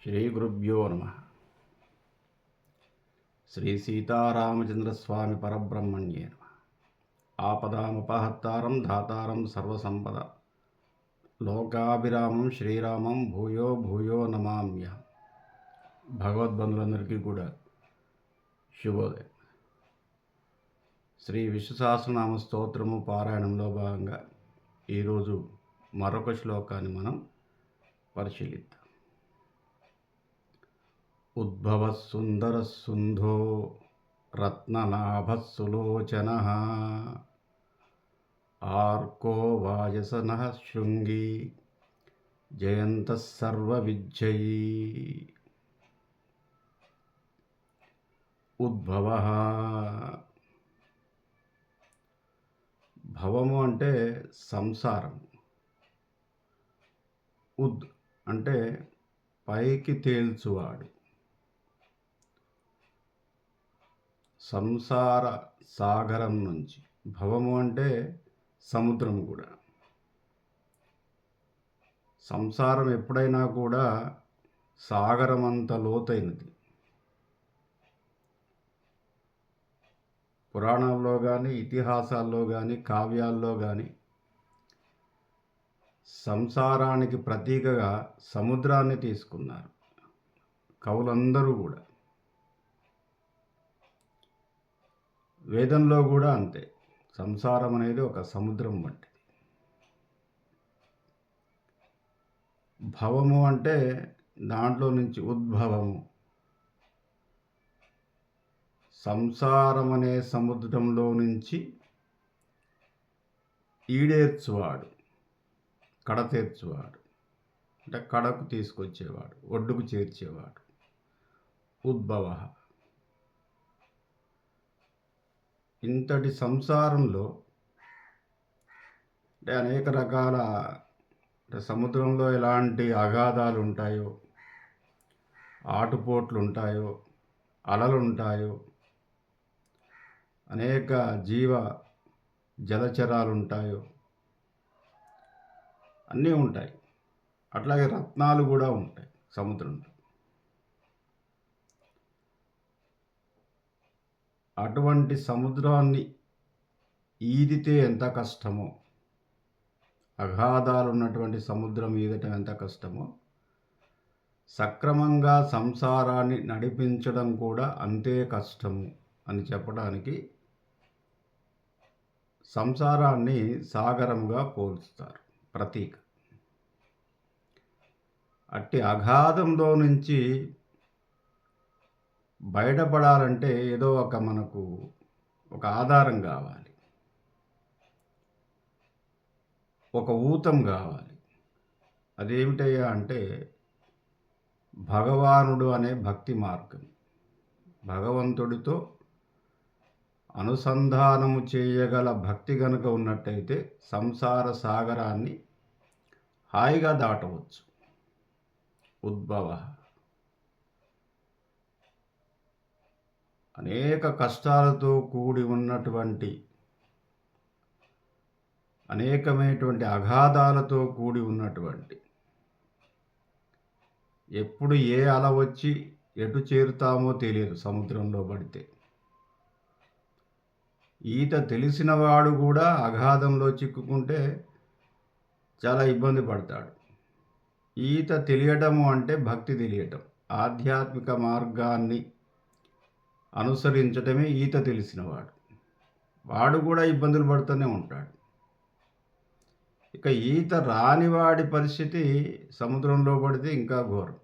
శ్రీ గురుభ్యో నమ. శ్రీ సీతారామచంద్రస్వామి పరబ్రహ్మణ్యే నమ. ఆపదామపహత్తారం ధాతారం సర్వసంపద లోకాభిరామం శ్రీరామం భూయో భూయో నమామ్య. భగవద్బంధులందరికీ కూడా శుభోదయం. శ్రీ విశ్వసహస్రనామ స్తోత్రము పారాయణంలో భాగంగా ఈరోజు మరొక శ్లోకాన్ని మనం పరిశీలిద్దాం. ఉద్భవ సుందర సుంధో రత్ననాభ సులోచన ఆర్కో వాజసన శృంగి జయంత సర్వ విజయీ. ఉద్భవ, భవము అంటే సంసారం. ఉద్ అంటే పైకి తేల్చువాడు. సంసార సాగరం నుంచి, భవము అంటే సముద్రం కూడా. సంసారం ఎప్పుడైనా కూడా సాగరం అంత లోతైనది. పురాణాల్లో కానీ ఇతిహాసాల్లో కానీ కావ్యాల్లో కానీ సంసారానికి ప్రతీకగా సముద్రాన్ని తీసుకున్నారు కవులందరూ కూడా. వేదంలో కూడా అంతే. సంసారం అనేది ఒక సముద్రం వంటిది. భవము అంటే దాంట్లో నుంచి ఉద్భవము. సంసారం అనే సముద్రంలో నుంచి ఈడేర్చువాడు, కడతేర్చువాడు, అంటే కడకు తీసుకొచ్చేవాడు, ఒడ్డుకు చేర్చేవాడు. ఉద్భవ. ఇంతటి సంసారంలో అంటే అనేక రకాల, అంటే సముద్రంలో ఎలాంటి అగాధాలు ఉంటాయో, ఆటుపోట్లు ఉంటాయో, అలలు ఉంటాయో, అనేక జీవ జలచరాలు ఉంటాయో, అన్నీ ఉంటాయి. అట్లాగే రత్నాలు కూడా ఉంటాయి సముద్రంలో. అటువంటి సముద్రాన్ని ఈదితే ఎంత కష్టమో, అగాధాలు ఉన్నటువంటి సముద్రం ఈదటం ఎంత కష్టమో, సక్రమంగా సంసారాన్ని నడిపించడం కూడా అంతే కష్టము అని చెప్పడానికి సంసారాన్ని సాగరంగా పోల్చుతారు, ప్రతీక. అట్టి అగాధంలో నుంచి బయటపడాలంటే ఏదో మనకు ఒక ఆధారం కావాలి, ఒక ఊతం కావాలి. అదేమిటయ్యా అంటే భగవానుడు అనే భక్తి మార్గం. భగవంతుడితో అనుసంధానము చేయగల భక్తి గనుక ఉన్నట్టయితే సంసార సాగరాన్ని హాయిగా దాటవచ్చు. ఉద్భవ. అనేక కష్టాలతో కూడి ఉన్నటువంటి, అనేకమైనటువంటి అగాధాలతో కూడి ఉన్నటువంటి, ఎప్పుడు ఏ అల వచ్చి ఎటు చేరుతామో తెలియదు సముద్రంలో పడితే. ఈత తెలిసిన వాడు కూడా అగాధంలో చిక్కుకుంటే చాలా ఇబ్బంది పడతాడు. ఈత తెలియటము అంటే భక్తి తెలియటం, ఆధ్యాత్మిక మార్గాన్ని అనుసరించటమే ఈత తెలిసినవాడు. వాడు కూడా ఇబ్బందులు పడుతూనే ఉంటాడు. ఇక ఈత రానివాడి పరిస్థితి సముద్రంలో పడితే ఇంకా ఘోరం.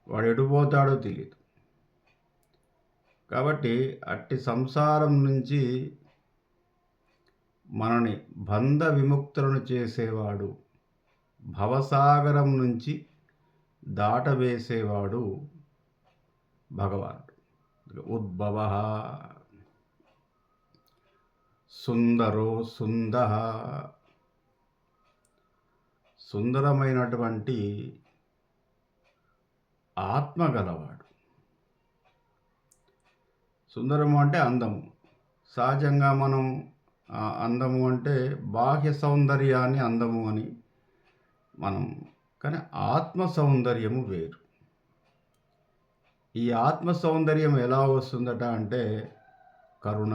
వాడు ఎటుపోతాడో తెలియదు. కాబట్టి అట్టి సంసారం నుంచి మనని బంధ విముక్తులను చేసేవాడు, భవసాగరం నుంచి దాటవేసేవాడు భగవానుడు. ఉద్భవ. సుందరో సుందః, సుందరమైనటువంటి ఆత్మ గలవాడు. సుందరము అంటే అందము. సహజంగా మనం అందము అంటే బాహ్య సౌందర్యాన్ని అందము అని మనం కానీ ఆత్మ సౌందర్యము వేరు. ఈ ఆత్మ సౌందర్యం ఎలా వస్తుందట అంటే కరుణ,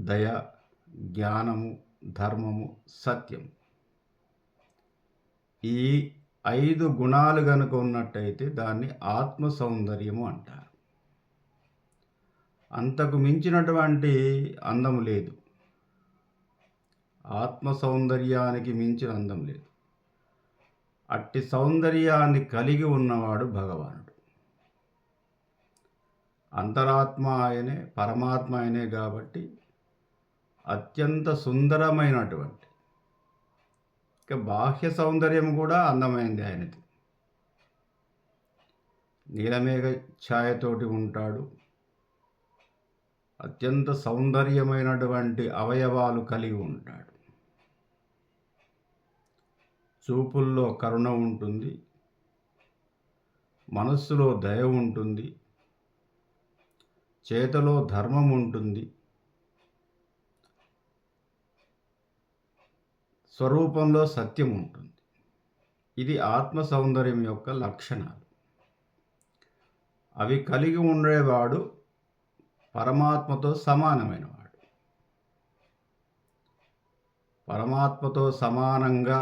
దయ, జ్ఞానము, ధర్మము, సత్యం. ఈ 5 గుణాలు గనుక ఉన్నట్టయితే దాన్ని ఆత్మ సౌందర్యము అంటారు. అంతకు మించినటువంటి అందం లేదు. ఆత్మ సౌందర్యానికి మించిన అందం లేదు. అట్టి సౌందర్యాన్ని కలిగి ఉన్నవాడు భగవానుడు. అంతరాత్మ ఆయనే, పరమాత్మ ఆయనే కాబట్టి అత్యంత సుందరమైనటువంటి, ఇక బాహ్య సౌందర్యం కూడా అందమైంది ఆయనది. నీలమేఘ ఛాయతోటి ఉంటాడు. అత్యంత సౌందర్యమైనటువంటి అవయవాలు కలిగి ఉంటాడు. చూపుల్లో కరుణ ఉంటుంది, మనస్సులో దయ ఉంటుంది, చేతలో ధర్మం ఉంటుంది, స్వరూపంలో సత్యం ఉంటుంది. ఇది ఆత్మ సౌందర్యం యొక్క లక్షణాలు. అవి కలిగి ఉండేవాడు పరమాత్మతో సమానమైనవాడు. పరమాత్మతో సమానంగా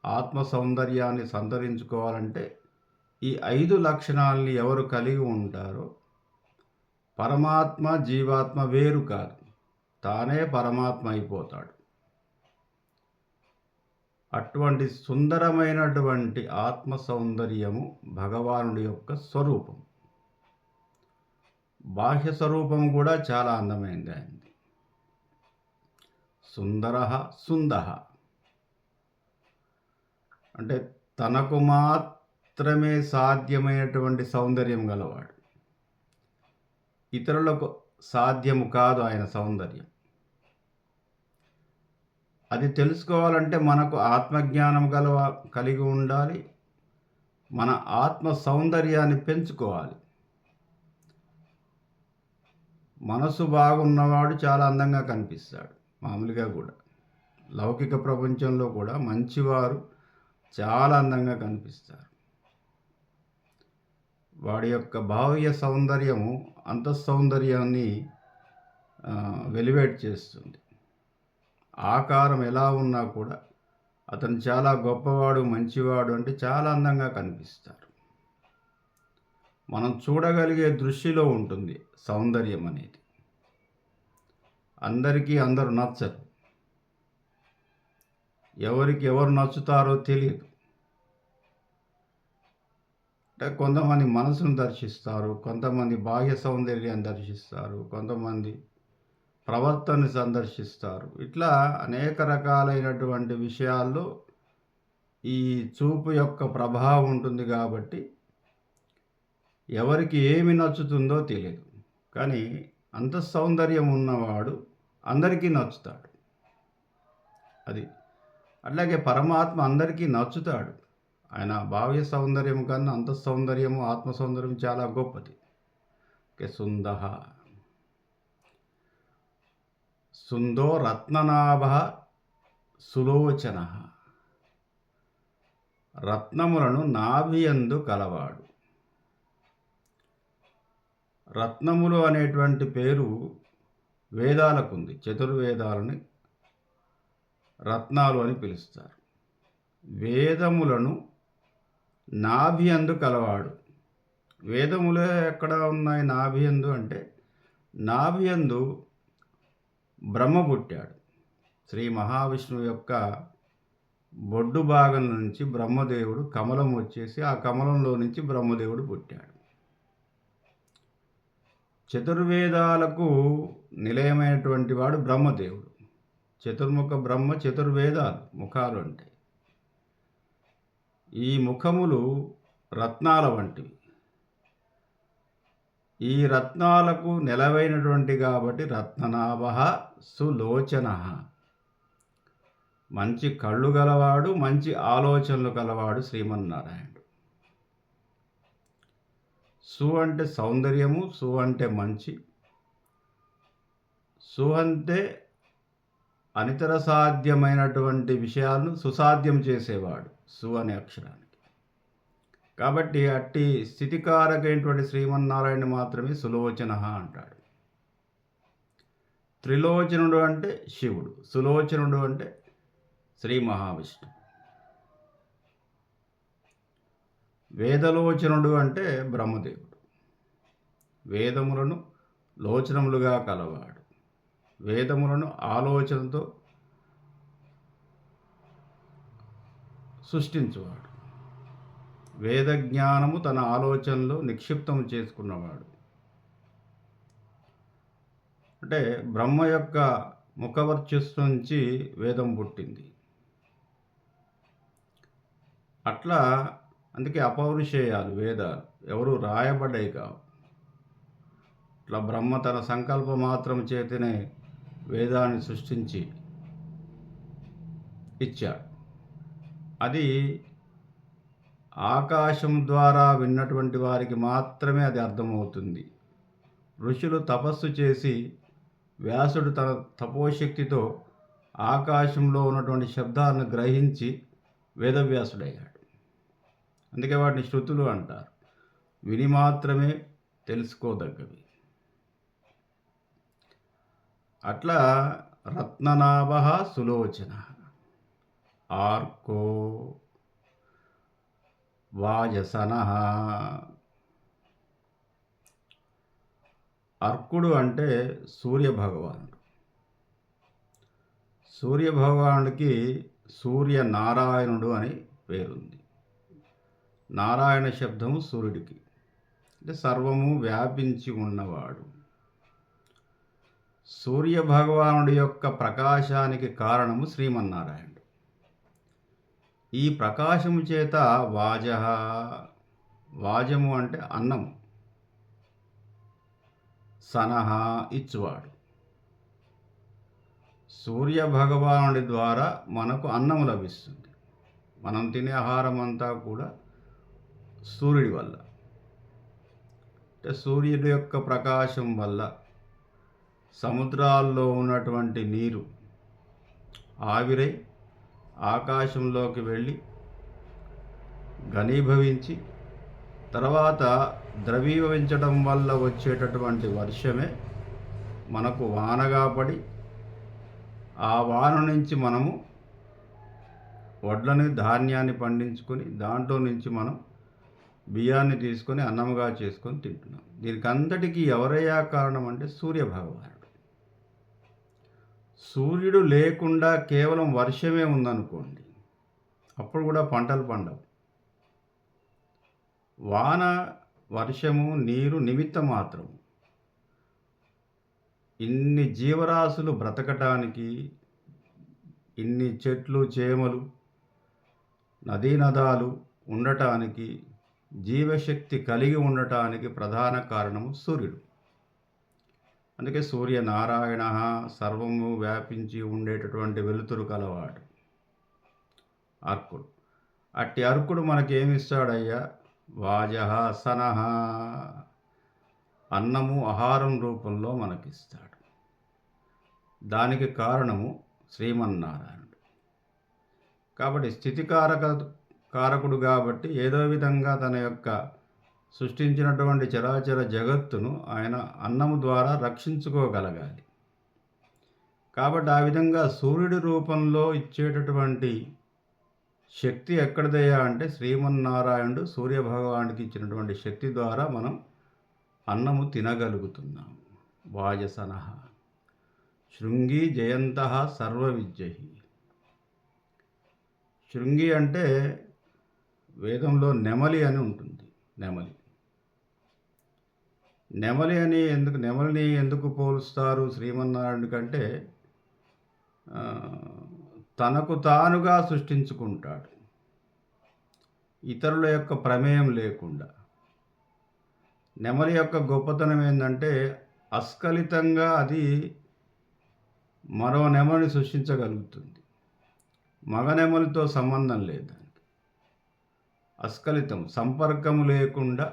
ఆత్మ సౌందర్యాన్ని సంతరించుకోవాలంటే ఈ 5 లక్షణాలని ఎవరు కలిగి ఉంటారో, పరమాత్మ జీవాత్మ వేరు కాదు, తానే పరమాత్మ అయిపోతాడు. అటువంటి సుందరమైనటువంటి ఆత్మ సౌందర్యము భగవానుడి యొక్క స్వరూపం. బాహ్య స్వరూపం కూడా చాలా అందమైంది ఆయనది. సుందరః సుందః అంటే తనకు మాత్రమే సాధ్యమైనటువంటి సౌందర్యం గలవాడు. ఇతరులకు సాధ్యము కాదు ఆయన సౌందర్యం. అది తెలుసుకోవాలంటే మనకు ఆత్మజ్ఞానం కలిగి ఉండాలి. మన ఆత్మ సౌందర్యాన్ని పెంచుకోవాలి. మనసు బాగున్నవాడు చాలా అందంగా కనిపిస్తాడు. మామూలుగా కూడా లౌకిక ప్రపంచంలో కూడా మంచివారు చాలా అందంగా కనిపిస్తారు. వాడి యొక్క బాహ్య సౌందర్యము అంతఃసౌందర్యాన్ని వెలివేట్ చేస్తుంది. ఆకారం ఎలా ఉన్నా కూడా అతను చాలా గొప్పవాడు, మంచివాడు అంటే చాలా అందంగా కనిపిస్తారు. మనం చూడగలిగే దృష్టిలో ఉంటుంది సౌందర్యం అనేది. అందరికీ అందరూ నచ్చరు. ఎవరికి ఎవరు నచ్చుతారో తెలియదు. అంటే కొంతమంది మనసును దర్శిస్తారు, కొంతమంది బాహ్య సౌందర్యాన్ని దర్శిస్తారు, కొంతమంది ప్రవర్తనని సందర్శిస్తారు. ఇట్లా అనేక రకాలైనటువంటి విషయాల్లో ఈ చూపు యొక్క ప్రభావం ఉంటుంది కాబట్టి ఎవరికి ఏమి నచ్చుతుందో తెలియదు. కానీ అంతఃసౌందర్యం ఉన్నవాడు అందరికీ నచ్చుతాడు. అది అట్లాగే పరమాత్మ అందరికీ నచ్చుతాడు. ఆయన బాహ్య సౌందర్యం కన్నా అంతఃసౌందర్యము, ఆత్మ సౌందర్యం చాలా గొప్పది. సుందః సుందో రత్ననాభః సులోచనః రత్నములను నాభియందు కలవాడు. రత్నములు అనేటువంటి పేరు వేదాలకు ఉంది. చతుర్వేదాలని రత్నాలు అని పిలుస్తారు. వేదములను నాభియందు కలవాడు. వేదములే ఎక్కడ ఉన్నాయి నాభియందు అంటే, నాభియందు బ్రహ్మ పుట్టాడు. శ్రీ మహావిష్ణువు యొక్క బొడ్డు భాగం నుంచి బ్రహ్మదేవుడు కమలం వచ్చేసి ఆ కమలంలో నుంచి బ్రహ్మదేవుడు పుట్టాడు. చతుర్వేదాలకు నిలయమైనటువంటి వాడు బ్రహ్మదేవుడు. చతుర్ముఖ బ్రహ్మ, చతుర్వేదాలు ముఖాలు ఉంటాయి. ఈ ముఖములు రత్నాల వంటివి. ఈ రత్నాలకు నెలవైనటువంటి కాబట్టి రత్ననాభః సులోచనః మంచి కళ్ళు గలవాడు, మంచి ఆలోచనలు గలవాడు శ్రీమన్నారాయణుడు. సు అంటే సౌందర్యము, సు అంటే మంచి, సు అంటే అనితర సాధ్యమైనటువంటి విషయాలను సుసాధ్యం చేసేవాడు సు అనే అక్షరానికి. కాబట్టి అట్టి స్థితికారకైనటువంటి శ్రీమన్నారాయణ మాత్రమే సులోచన అంటాడు. త్రిలోచనుడు అంటే శివుడు, సులోచనుడు అంటే శ్రీ మహావిష్ణువు. వేదలోచనుడు అంటే బ్రహ్మదేవుడు. వేదములను లోచనములుగా కలవాడు, వేదములను ఆలోచనతో సృష్టించువాడు, వేద జ్ఞానము తన ఆలోచనలో నిక్షిప్తం చేసుకున్నవాడు. అంటే బ్రహ్మ యొక్క ముఖవర్చస్సు నుంచి వేదం పుట్టింది. అట్లా అందుకే అపౌరుషేయాలు వేదాలు, ఎవరు రాయబడ్డాయి కావు. ఇట్లా బ్రహ్మ తన సంకల్ప మాత్రం చేతనే వేదాన్ని సృష్టించి ఇచ్చాడు. అది ఆకాశం ద్వారా విన్నటువంటి వారికి మాత్రమే అది అర్థమవుతుంది. ఋషులు తపస్సు చేసి వ్యాసుడు తన తపోశక్తితో ఆకాశంలో ఉన్నటువంటి శబ్దాలను గ్రహించి వేదవ్యాసుడయ్యాడు. అందుకే వాటిని శృతులు అంటారు, విని మాత్రమే తెలుసుకోదగ్గవి. అట్లా రత్ననాభ సులోచన, ఆర్కో వాజసన. అర్కుడు అంటే సూర్యభగవానుడు. సూర్యభగవానుడికి సూర్యనారాయణుడు అని పేరుంది. నారాయణ శబ్దము సూర్యుడికి, అంటే సర్వము వ్యాపించి ఉన్నవాడు. సూర్యభగవానుడి యొక్క ప్రకాశానికి కారణము శ్రీమన్నారాయణుడు. ఈ ప్రకాశము చేత వాజహ, వాజము అంటే అన్నము, సనహ ఇచ్చువాడు. సూర్యభగవానుడి ద్వారా మనకు అన్నము లభిస్తుంది. మనం తినే ఆహారం అంతా కూడా సూర్యుడి వల్ల, అంటే సూర్యుడి యొక్క ప్రకాశం వల్ల సముద్రాల్లో ఉన్నటువంటి నీరు ఆవిరై ఆకాశంలోకి వెళ్ళి ఘనీభవించి తర్వాత ద్రవీభవించడం వల్ల వచ్చేటటువంటి వర్షమే మనకు వానగా పడి, ఆ వాన నుంచి మనము వడ్లని ధాన్యాన్ని పండించుకొని దాంట్లో నుంచి మనం బియ్యాన్ని తీసుకొని అన్నముగా చేసుకొని తింటున్నాం. దీనికి అంతటికీ ఎవరయ్యా కారణం అంటే సూర్యభగవానుడు. సూర్యుడు లేకుండా కేవలం వర్షమే ఉందనుకోండి, అప్పుడు కూడా పంటలు పండవు. వాన, వర్షము, నీరు నిమిత్త మాత్రం. ఇన్ని జీవరాశులు బ్రతకటానికి, ఇన్ని చెట్లు చేమలు నదీనదాలు ఉండటానికి, జీవశక్తి కలిగి ఉండటానికి ప్రధాన కారణము సూర్యుడు. అందుకే సూర్యనారాయణ, సర్వము వ్యాపించి ఉండేటటువంటి వెలుతురు కలవాడు అర్కుడు. అట్టి అర్కుడు మనకేమిస్తాడయ్యా? వాజహ సనహ, అన్నము ఆహారం రూపంలో మనకిస్తాడు. దానికి కారణము శ్రీమన్నారాయణుడు. కాబట్టి కారకుడు కాబట్టి ఏదో విధంగా తన యొక్క సృష్టించినటువంటి చరాచర జగత్తును ఆయన అన్నము ద్వారా రక్షించుకోగలగాలి. కాబట్టి ఆ విధంగా సూర్యుడి రూపంలో ఇచ్చేటటువంటి శక్తి ఎక్కడిదయ్యా అంటే శ్రీమన్నారాయణుడు సూర్యభగవానుడికి ఇచ్చినటువంటి శక్తి ద్వారా మనం అన్నము తినగలుగుతున్నాము. వాజసన శృంగి జయంత సర్వ విద్యై. శృంగి అంటే వేదంలో నెమలి అని ఉంటుంది. నెమలిని ఎందుకు పోలుస్తారు శ్రీమన్నారాయణుడి కంటే, తనకు తానుగా సృష్టించుకుంటాడు, ఇతరుల యొక్క ప్రమేయం లేకుండా. నెమలి యొక్క గొప్పతనం ఏంటంటే అస్ఖలితంగా అది మరో నెమలిని సృష్టించగలుగుతుంది. మగ నెమలితో సంబంధం లేదు దానికి. అస్ఖలితం, సంపర్కము లేకుండా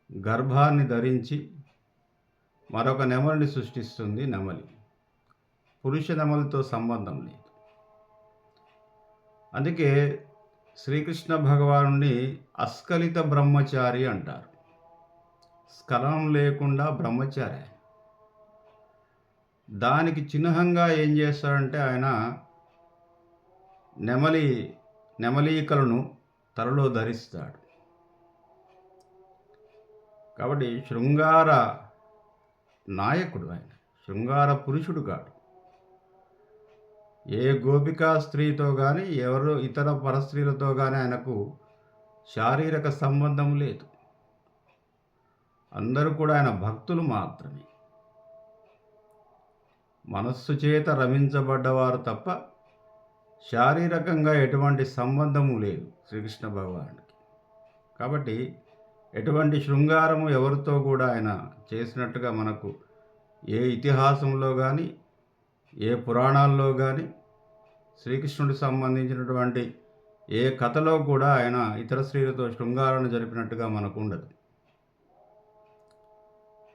గర్భాన్ని ధరించి మరొక నెమలిని సృష్టిస్తుంది నెమలి. పురుష నెమలితో సంబంధం లేదు. అందుకే శ్రీకృష్ణ భగవానుడిని అస్ఖలిత బ్రహ్మచారి అంటారు. స్ఖలనం లేకుండా బ్రహ్మచారి ఆయన. దానికి చిహ్నంగా ఏం చేస్తాడంటే ఆయన నెమలీకలను తలలో ధరిస్తాడు. కాబట్టి శృంగార నాయకుడు ఆయన, శృంగార పురుషుడు కాడు. ఏ గోపికా స్త్రీతో కానీ ఎవరు ఇతర పరస్త్రీలతో కానీ ఆయనకు శారీరక సంబంధం లేదు. అందరూ కూడా ఆయన భక్తులు మాత్రమే, మనస్సు చేత రమించబడ్డవారు తప్ప శారీరకంగా ఎటువంటి సంబంధము లేదు శ్రీకృష్ణ భగవానుడికి. కాబట్టి ఎటువంటి శృంగారము ఎవరితో కూడా ఆయన చేసినట్టుగా మనకు ఏ ఇతిహాసంలో కానీ ఏ పురాణాల్లో కానీ శ్రీకృష్ణుడికి సంబంధించినటువంటి ఏ కథలో కూడా ఆయన ఇతర స్త్రీలతో శృంగారాన్ని జరిపినట్టుగా మనకు ఉండదు.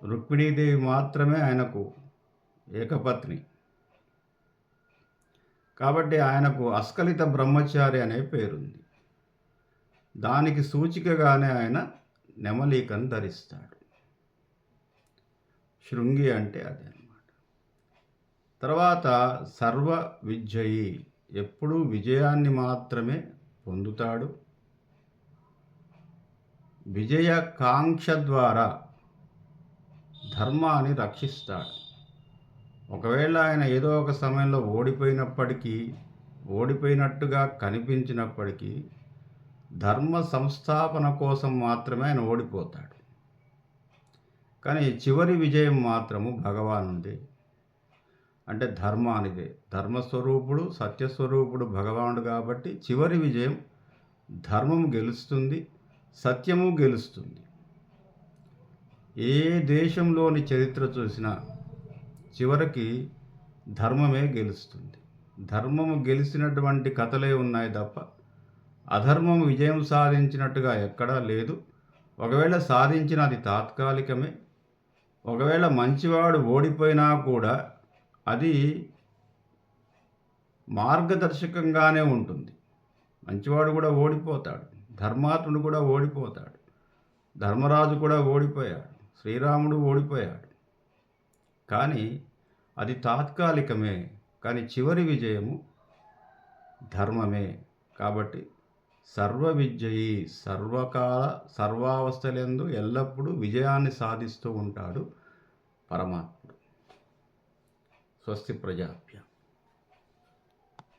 రుక్మిణీదేవి మాత్రమే ఆయనకు ఏకపత్ని. కాబట్టి ఆయనకు అస్ఖలిత బ్రహ్మచారి అనే పేరుంది. దానికి సూచికగానే ఆయన నెమలీకను ధరిస్తాడు. శృంగి అంటే అదే అన్నమాట. తర్వాత సర్వ విజయి, ఎప్పుడూ విజయాన్ని మాత్రమే పొందుతాడు. విజయకాంక్ష ద్వారా ధర్మాన్ని రక్షిస్తాడు. ఒకవేళ ఆయన ఏదో ఒక సమయంలో ఓడిపోయినట్టుగా కనిపించినప్పటికీ ధర్మ సంస్థాపన కోసం మాత్రమే ఆయన ఓడిపోతాడు. కానీ చివరి విజయం మాత్రము భగవానుడిదే, అంటే ధర్మానిదే. ధర్మస్వరూపుడు, సత్యస్వరూపుడు భగవానుడు కాబట్టి చివరి విజయం ధర్మము గెలుస్తుంది, సత్యము గెలుస్తుంది. ఏ దేశంలోని చరిత్ర చూసినా చివరికి ధర్మమే గెలుస్తుంది. ధర్మము గెలిచినటువంటి కథలే ఉన్నాయి తప్ప అధర్మము విజయం సాధించినట్టుగా ఎక్కడా లేదు. ఒకవేళ సాధించిన అది తాత్కాలికమే. ఒకవేళ మంచివాడు ఓడిపోయినా కూడా అది మార్గదర్శకంగానే ఉంటుంది. మంచివాడు కూడా ఓడిపోతాడు, ధర్మాత్ముడు కూడా ఓడిపోతాడు, ధర్మరాజు కూడా ఓడిపోయాడు, శ్రీరాముడు ఓడిపోయాడు. కానీ అది తాత్కాలికమే. కానీ చివరి విజయము ధర్మమే. కాబట్టి సర్వ విజయి, సర్వావస్థలందు ఎల్లప్పుడూ విజయాన్ని సాధిస్తూ ఉంటాడు పరమాత్ముడు. స్వస్తి ప్రజాభ్య.